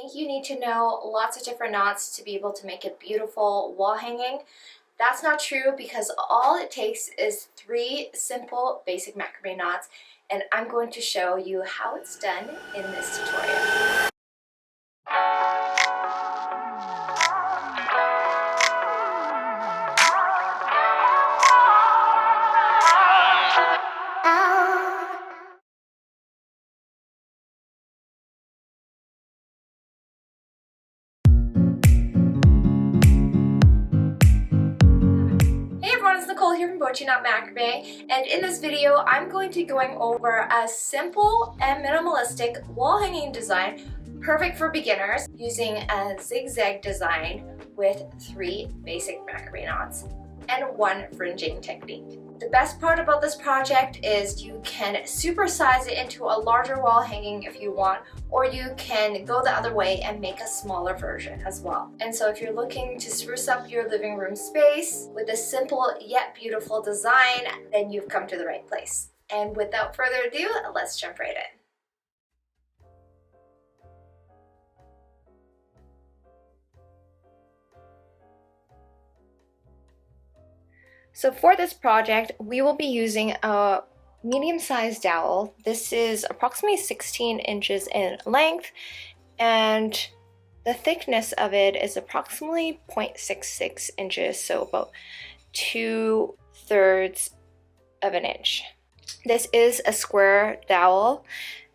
think you need to know lots of different knots to be able to make a beautiful wall hanging. That's not true because all it takes is 3 simple basic macrame knots, and I'm going to show you how it's done in this tutorial. Here from Bochiknot Macrame, and in this video I'm going to be going over a simple and minimalistic wall hanging design perfect for beginners using a zigzag design with 3 basic macrame knots and 1 fringing technique. The best part about this project is you can supersize it into a larger wall hanging if you want, or you can go the other way and make a smaller version as well. And so if you're looking to spruce up your living room space with a simple yet beautiful design, then you've come to the right place. And without further ado, let's jump right in. So for this project, we will be using a medium-sized dowel. This is approximately 16 inches in length, and the thickness of it is approximately 0.66 inches, so about 2/3 of an inch. This is a square dowel,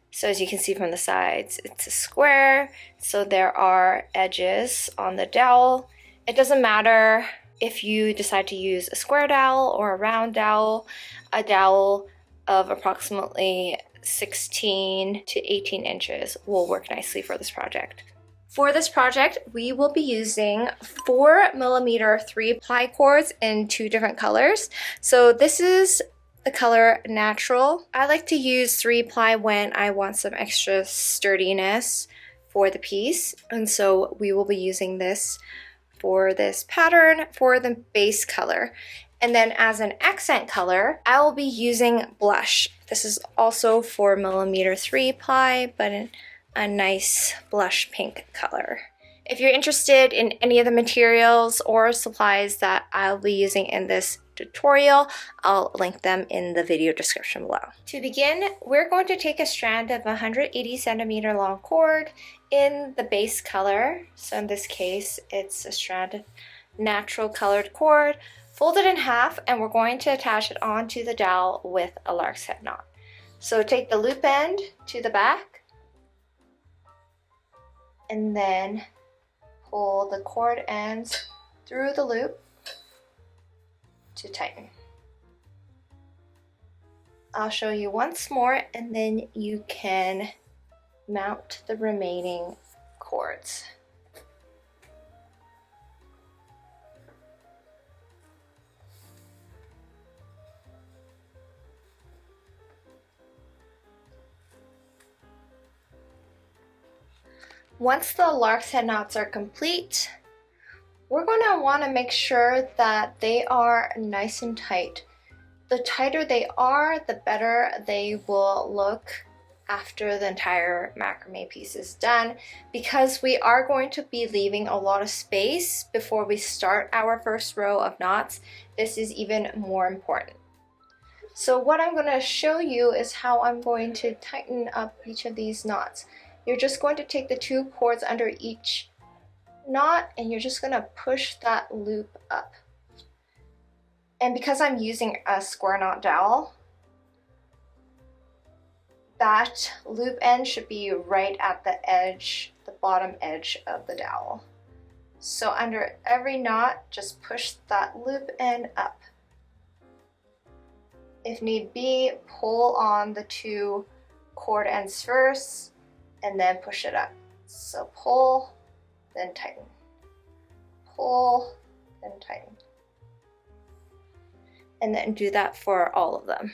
so as you can see from the sides, it's a square, so there are edges on the dowel. It doesn't matter if you decide to use a square dowel or a round dowel. A dowel of approximately 16 to 18 inches will work nicely for this project. For this project, we will be using 4mm 3-ply cords in 2 different colors. So this is the color Natural. I like to use 3-ply when I want some extra sturdiness for the piece, and so we will be using this for this pattern for the base color. And then as an accent color, I will be using blush. This is also 4mm 3-ply, but in a nice blush pink color. If you're interested in any of the materials or supplies that I'll be using in this tutorial, I'll link them in the video description below. To begin, we're going to take a strand of 180cm long cord in the base color. So in this case, it's a strand of natural colored cord, fold it in half, and we're going to attach it onto the dowel with a lark's head knot. So take the loop end to the back, and then pull the cord ends through the loop to tighten. I'll show you once more, and then you can mount the remaining cords. Once the lark's head knots are complete, we're going to want to make sure that they are nice and tight. The tighter they are, the better they will look after the entire macrame piece is done, because we are going to be leaving a lot of space before we start our first row of knots. This is even more important. So what I'm going to show you is how I'm going to tighten up each of these knots. You're just going to take the 2 cords under each knot, and you're just going to push that loop up. And because I'm using a square knot dowel, that loop end should be right at the edge, the bottom edge of the dowel. So under every knot, just push that loop end up. If need be, pull on the 2 cord ends first, and then push it up. So pull, then tighten. Pull, then tighten. And then do that for all of them.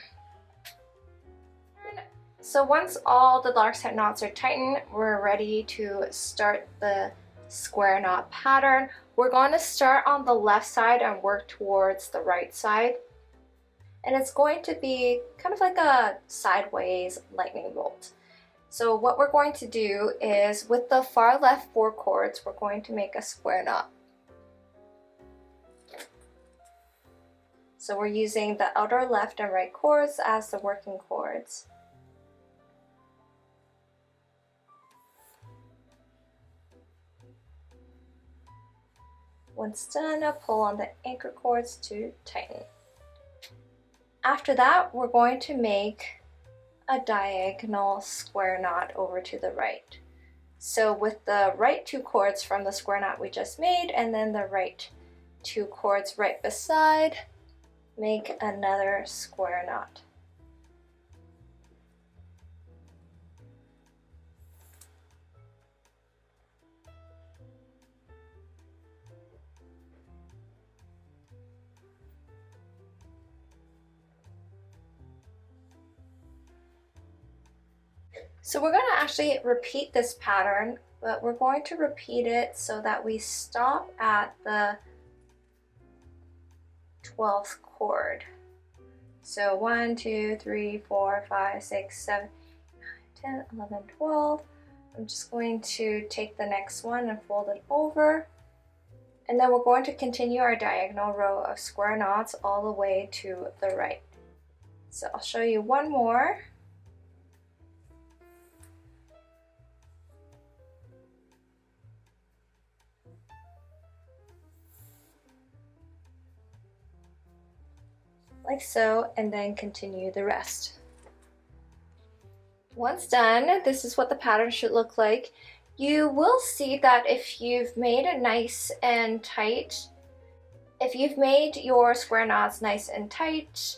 So once all the lark's head knots are tightened, we're ready to start the square knot pattern. We're going to start on the left side and work towards the right side. And it's going to be kind of like a sideways lightning bolt. So what we're going to do is, with the far left 4 cords, we're going to make a square knot. So we're using the outer left and right cords as the working cords. Once done, I'll pull on the anchor cords to tighten. After that, we're going to make a diagonal square knot over to the right. So with the right 2 cords from the square knot we just made, and then the right 2 cords right beside, make another square knot. So we're going to actually repeat this pattern, but we're going to repeat it so that we stop at the 12th cord. So 1, 2, 3, 4, 5, 6, 7, 10, 11, 12. I'm just going to take the next one and fold it over. And then we're going to continue our diagonal row of square knots all the way to the right. So I'll show you one more. Like so, and then continue the rest. Once done, this is what the pattern should look like. You will see that if you've made it nice and tight, if you've made your square knots nice and tight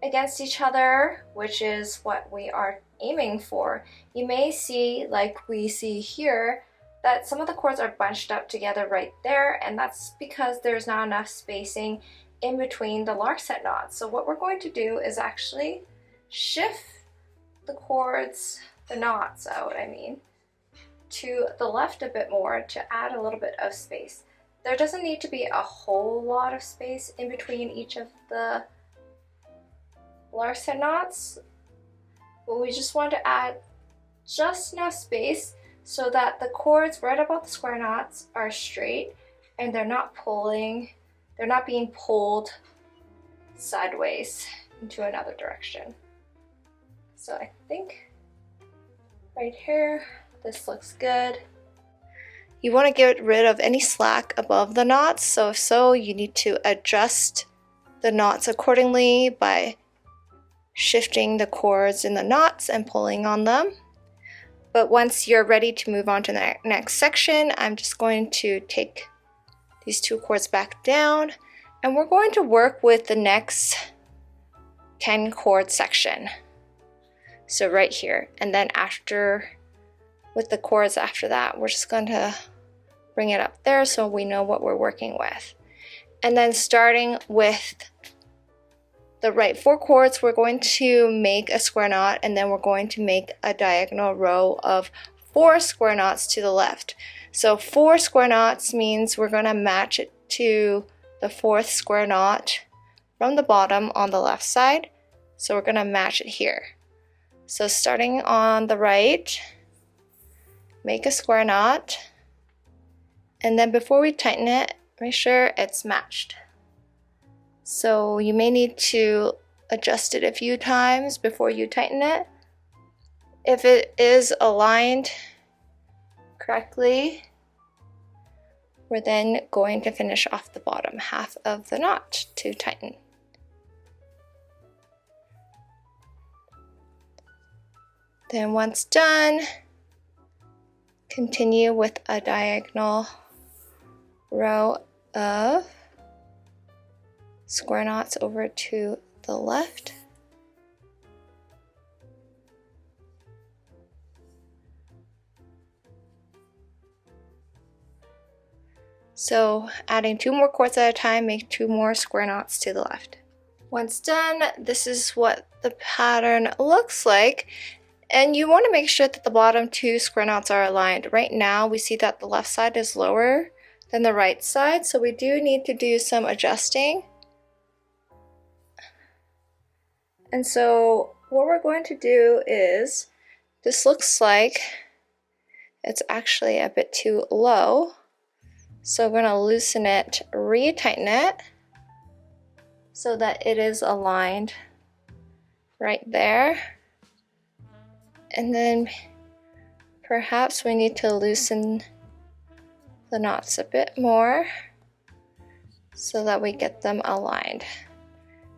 against each other, which is what we are aiming for, you may see, like we see here, that some of the cords are bunched up together right there, and that's because there's not enough spacing in between the lark set knots. So what we're going to do is actually shift the cords, the knots out, to the left a bit more to add a little bit of space. There doesn't need to be a whole lot of space in between each of the lark set knots, but we just want to add just enough space so that the cords right above the square knots are straight and they're not being pulled sideways into another direction. So I think right here, this looks good. You want to get rid of any slack above the knots, so if so, you need to adjust the knots accordingly by shifting the cords in the knots and pulling on them. But once you're ready to move on to the next section, I'm just going to take these 2 cords back down, and we're going to work with the next 10 cord section. So right here, and then with the cords after that, we're just going to bring it up there so we know what we're working with. And then starting with the right 4 cords, we're going to make a square knot, and then we're going to make a diagonal row of 4 square knots to the left. So 4 square knots means we're going to match it to the 4th square knot from the bottom on the left side. So we're going to match it here. So starting on the right, make a square knot, and then before we tighten it, make sure it's matched. So you may need to adjust it a few times before you tighten it. If it is aligned correctly, we're then going to finish off the bottom half of the knot to tighten. Then once done, continue with a diagonal row of square knots over to the left. So adding 2 more cords at a time, make 2 more square knots to the left. Once done, this is what the pattern looks like. And you want to make sure that the bottom 2 square knots are aligned. Right now we see that the left side is lower than the right side, so we do need to do some adjusting. And so what we're going to do is this looks like it's actually a bit too low. So we're gonna loosen it, retighten it so that it is aligned right there. And then perhaps we need to loosen the knots a bit more so that we get them aligned.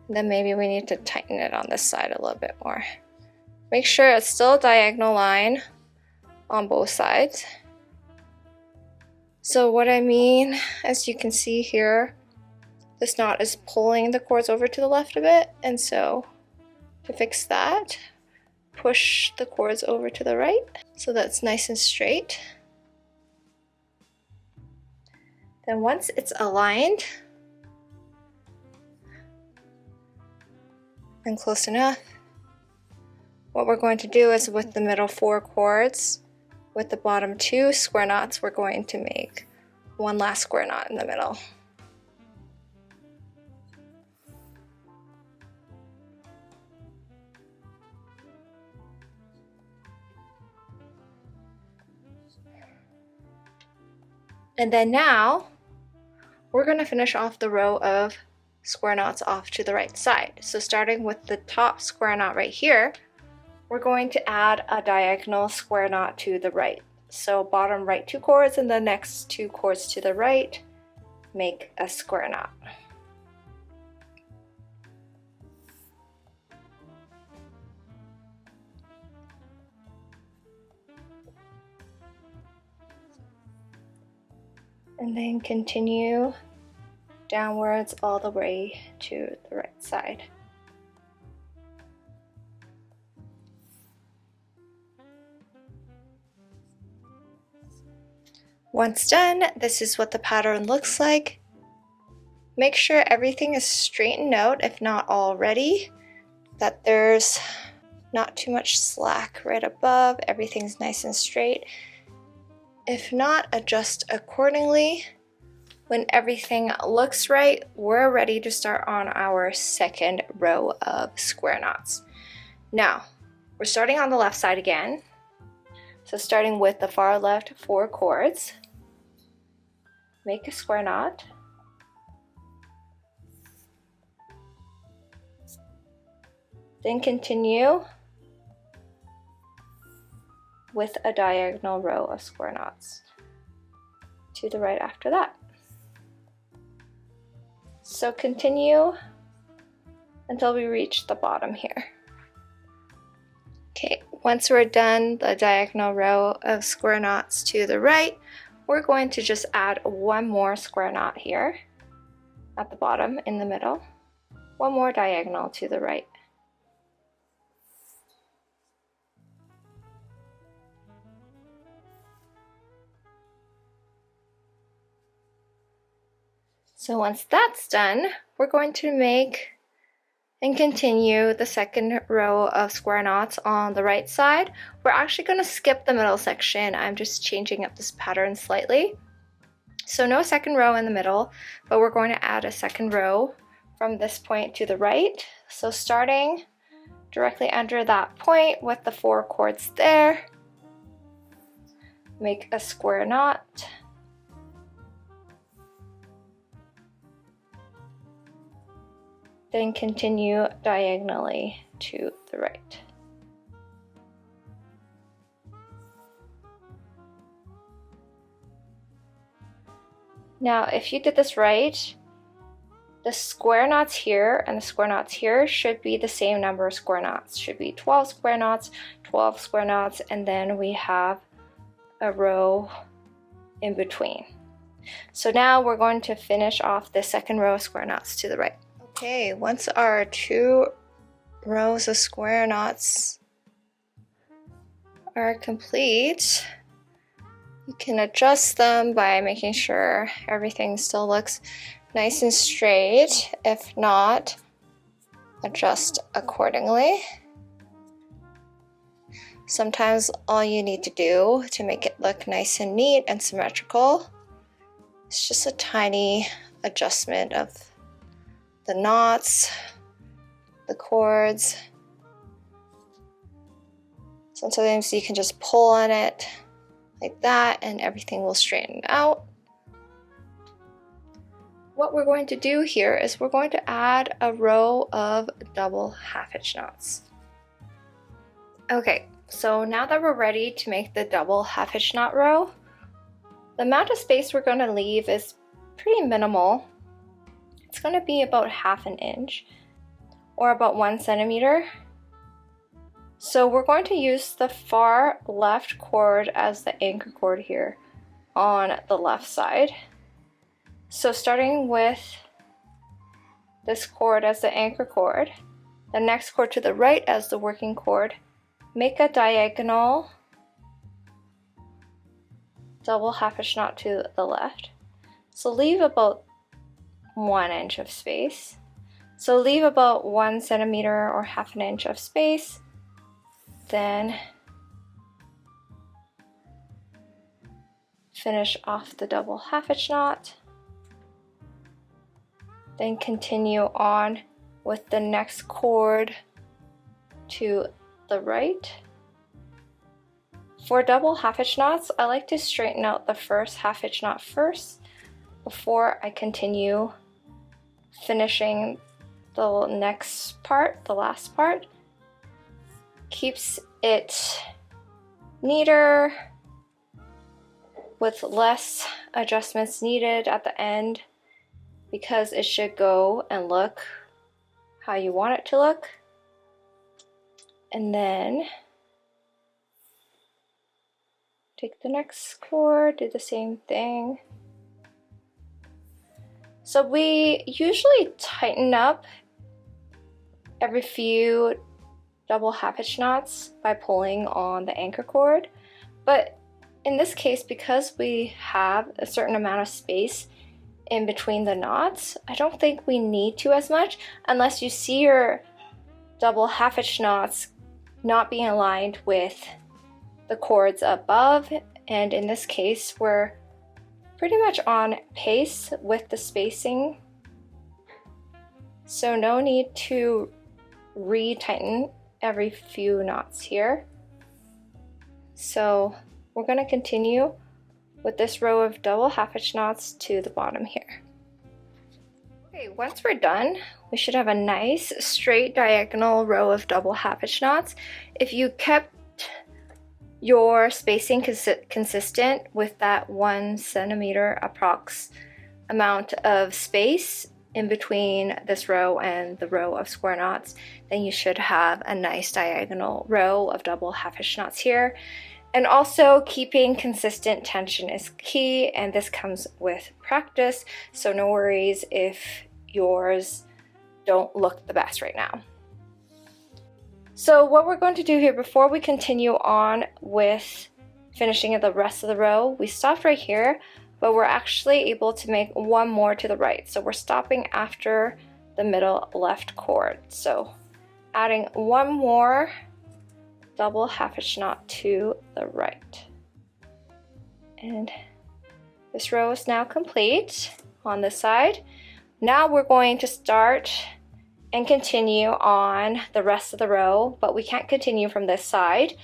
And then maybe we need to tighten it on this side a little bit more. Make sure it's still a diagonal line on both sides. So what I mean, as you can see here, this knot is pulling the cords over to the left a bit, and so to fix that, push the cords over to the right so that's nice and straight. Then once it's aligned and close enough, what we're going to do is with the middle 4 cords, with the bottom 2 square knots, we're going to make one last square knot in the middle. And then now we're going to finish off the row of square knots off to the right side. So starting with the top square knot right here, we're going to add a diagonal square knot to the right. So bottom right 2 cords and the next 2 cords to the right make a square knot. And then continue downwards all the way to the right side. Once done, this is what the pattern looks like. Make sure everything is straightened out, if not already, that there's not too much slack right above, everything's nice and straight. If not, adjust accordingly. When everything looks right, we're ready to start on our second row of square knots. Now, we're starting on the left side again. So starting with the far left 4 cords, make a square knot. Then continue with a diagonal row of square knots to the right after that. So continue until we reach the bottom here. Okay, once we're done the diagonal row of square knots to the right, we're going to just add one more square knot here at the bottom in the middle, one more diagonal to the right. So once that's done, we're going to make and continue the second row of square knots on the right side. We're actually going to skip the middle section. I'm just changing up this pattern slightly. So no second row in the middle, but we're going to add a second row from this point to the right. So starting directly under that point with the 4 cords there, make a square knot. Then continue diagonally to the right. Now, if you did this right, the square knots here and the square knots here should be the same number of square knots. Should be 12 square knots, 12 square knots, and then we have a row in between. So now we're going to finish off the second row of square knots to the right. Okay, once our 2 rows of square knots are complete, you can adjust them by making sure everything still looks nice and straight. If not, adjust accordingly. Sometimes all you need to do to make it look nice and neat and symmetrical is just a tiny adjustment of the knots, the cords. Sometimes you can just pull on it like that and everything will straighten out. What we're going to do here is we're going to add a row of double half hitch knots. Okay, so now that we're ready to make the double half hitch knot row, the amount of space we're going to leave is pretty minimal. It's going to be about 1/2 inch or about 1 centimeter. So we're going to use the far left cord as the anchor cord here on the left side. So starting with this cord as the anchor cord, the next cord to the right as the working cord, make a diagonal double half hitch knot to the left. So leave about 1 inch of space. So leave about 1 centimeter or 1/2 inch of space. Then finish off the double half hitch knot. Then continue on with the next cord to the right. For double half hitch knots, I like to straighten out the first half hitch knot first before I continue finishing the next part, the last part. Keeps it neater with less adjustments needed at the end, because it should go and look how you want it to look. And then take the next cord, do the same thing. So we usually tighten up every few double half hitch knots by pulling on the anchor cord, but in this case, because we have a certain amount of space in between the knots, I don't think we need to as much, unless you see your double half hitch knots not being aligned with the cords above, and in this case we're pretty much on pace with the spacing, so no need to re-tighten every few knots here. So we're going to continue with this row of double half hitch knots to the bottom here. Okay, once we're done, we should have a nice straight diagonal row of double half hitch knots. If you kept your spacing consistent with that 1 centimeter approx amount of space in between this row and the row of square knots, then you should have a nice diagonal row of double half hitch knots here. And also keeping consistent tension is key, and this comes with practice, so no worries if yours don't look the best right now. So what we're going to do here before we continue on with finishing the rest of the row, we stopped right here, but we're actually able to make one more to the right. So we're stopping after the middle left cord. So adding one more double half hitch knot to the right. And this row is now complete on this side. Now we're going to start and continue on the rest of the row, but we can't continue from this side.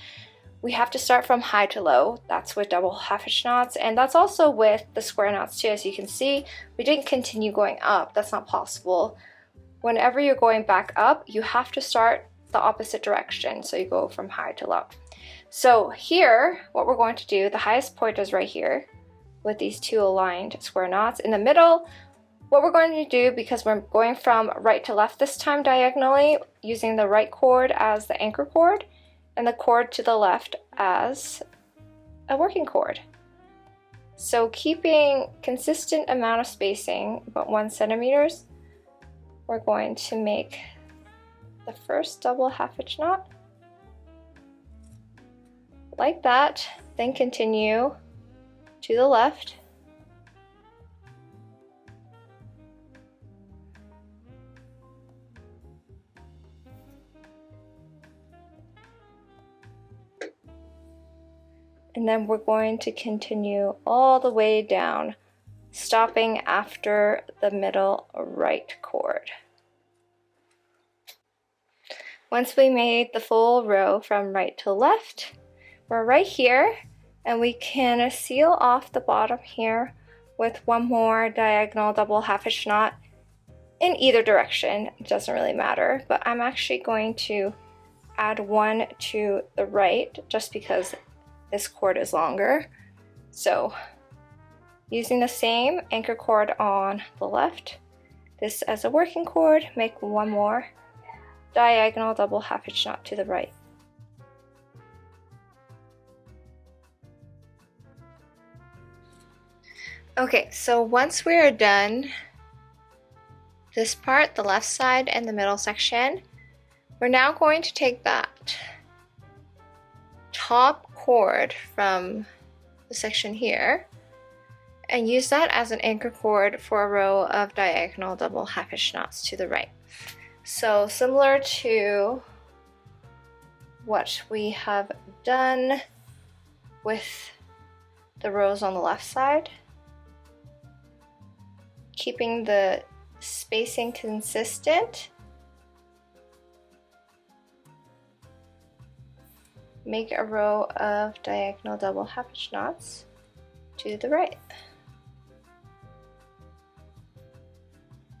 We have to start from high to low. That's with double half hitch knots, and that's also with the square knots too. As you can see, we didn't continue going up. That's not possible. Whenever you're going back up, you have to start the opposite direction, so you go from high to low. So here, what we're going to do, the highest point is right here with these two aligned square knots. In the middle, what we're going to do, because we're going from right to left this time diagonally, using the right cord as the anchor cord and the cord to the left as a working cord. So keeping consistent amount of spacing, about 1 centimeter, we're going to make the first double half hitch knot like that, then continue to the left, and then we're going to continue all the way down, stopping after the middle right cord. Once we made the full row from right to left, we're right here, and we can seal off the bottom here with one more diagonal double half hitch knot in either direction. It doesn't really matter, but I'm actually going to add one to the right just because this cord is longer. So using the same anchor cord on the left, this as a working cord, make one more diagonal double half hitch knot to the right. Okay, so once we are done this part, the left side and the middle section, we're now going to take that top cord from the section here and use that as an anchor cord for a row of diagonal double half hitch knots to the right. So similar to what we have done with the rows on the left side, keeping the spacing consistent, make a row of diagonal double half hitch knots to the right.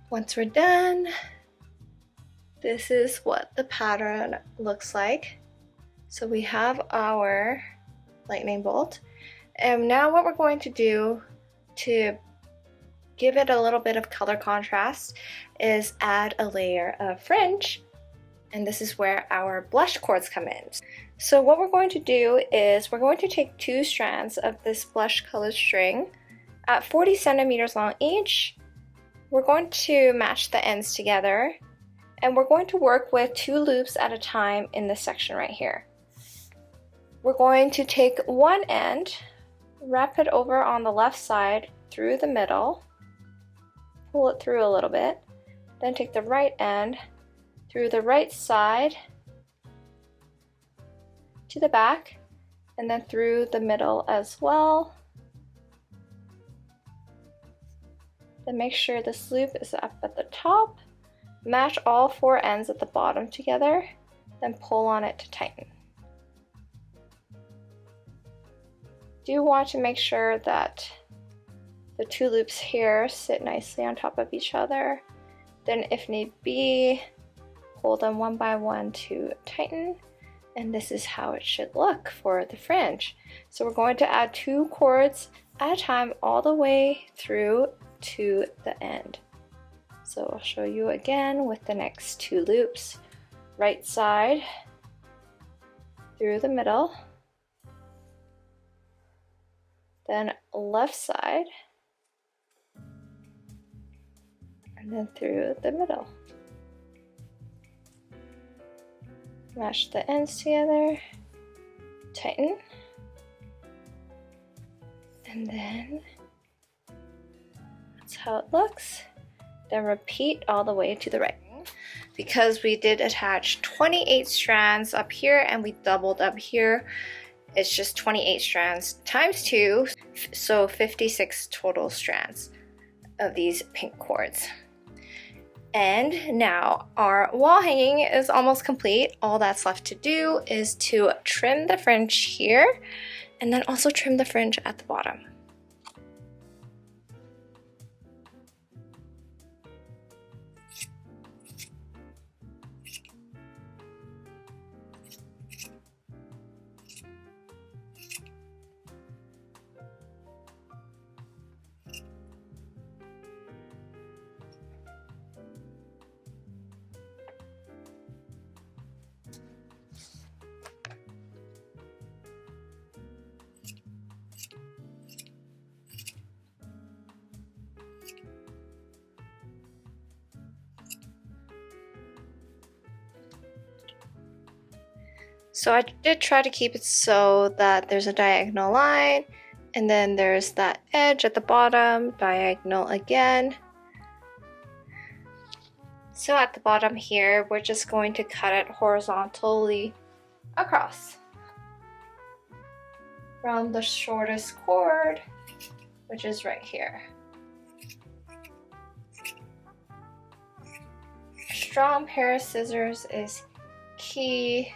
Once we're done, this is what the pattern looks like. So we have our lightning bolt, and now what we're going to do to give it a little bit of color contrast is add a layer of fringe, and this is where our blush cords come in. So what we're going to do is we're going to take 2 strands of this blush colored string at 40 centimeters long each. We're going to match the ends together, and we're going to work with 2 loops at a time in this section right here. We're going to take one end, wrap it over on the left side through the middle, pull it through a little bit, then take the right end through the right side to the back, and then through the middle as well. Then make sure this loop is up at the top. Match all 4 ends at the bottom together, then pull on it to tighten. Do want to make sure that the 2 loops here sit nicely on top of each other. Then if need be, pull them one by one to tighten. And this is how it should look for the fringe. So we're going to add 2 cords at a time all the way through to the end. So I'll show you again with the next 2 loops. Right side through the middle, then left side, and then through the middle. Match the ends together, tighten, and then that's how it looks. Then repeat all the way to the right. Because we did attach 28 strands up here and we doubled up here, it's just 28 strands times 2, so 56 total strands of these pink cords. And now our wall hanging is almost complete. All that's left to do is to trim the fringe here and then also trim the fringe at the bottom. So I did try to keep it so that there's a diagonal line, and then there's that edge at the bottom, diagonal again. So at the bottom here, we're just going to cut it horizontally across from the shortest cord, which is right here. A strong pair of scissors is key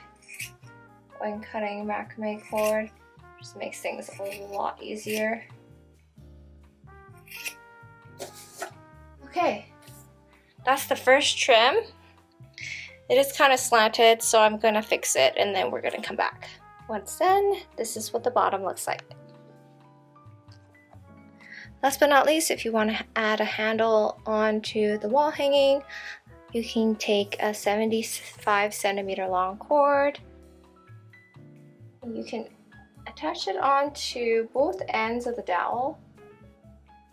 when cutting macrame cord. Just makes things a lot easier. Okay, that's the first trim. It is kind of slanted, so I'm gonna fix it and then we're gonna come back. Once done, this is what the bottom looks like. Last but not least, if you want to add a handle onto the wall hanging, you can take a 75 centimeter long cord. You can attach it onto both ends of the dowel.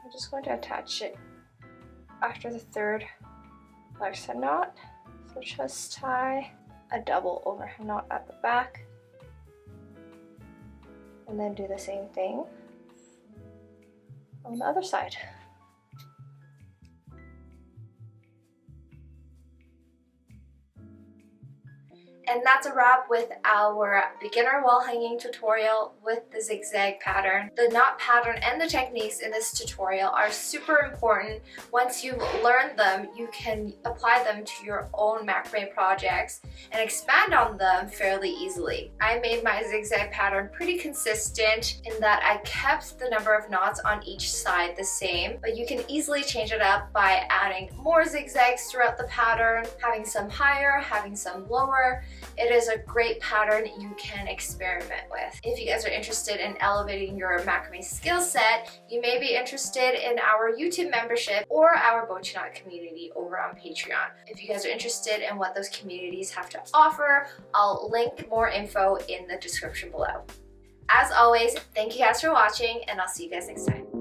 I'm just going to attach it after the third Lark knot. So just tie a double overhand knot at the back and then do the same thing on the other side. And that's a wrap with our beginner wall hanging tutorial with the zigzag pattern. The knot pattern and the techniques in this tutorial are super important. Once you've learned them, you can apply them to your own macrame projects and expand on them fairly easily. I made my zigzag pattern pretty consistent in that I kept the number of knots on each side the same, but you can easily change it up by adding more zigzags throughout the pattern, having some higher, having some lower. It is a great pattern you can experiment with. If you guys are interested in elevating your macrame skill set, you may be interested in our YouTube membership or our Bochiknot community over on Patreon. If you guys are interested in what those communities have to offer, I'll link more info in the description below. As always, thank you guys for watching, and I'll see you guys next time.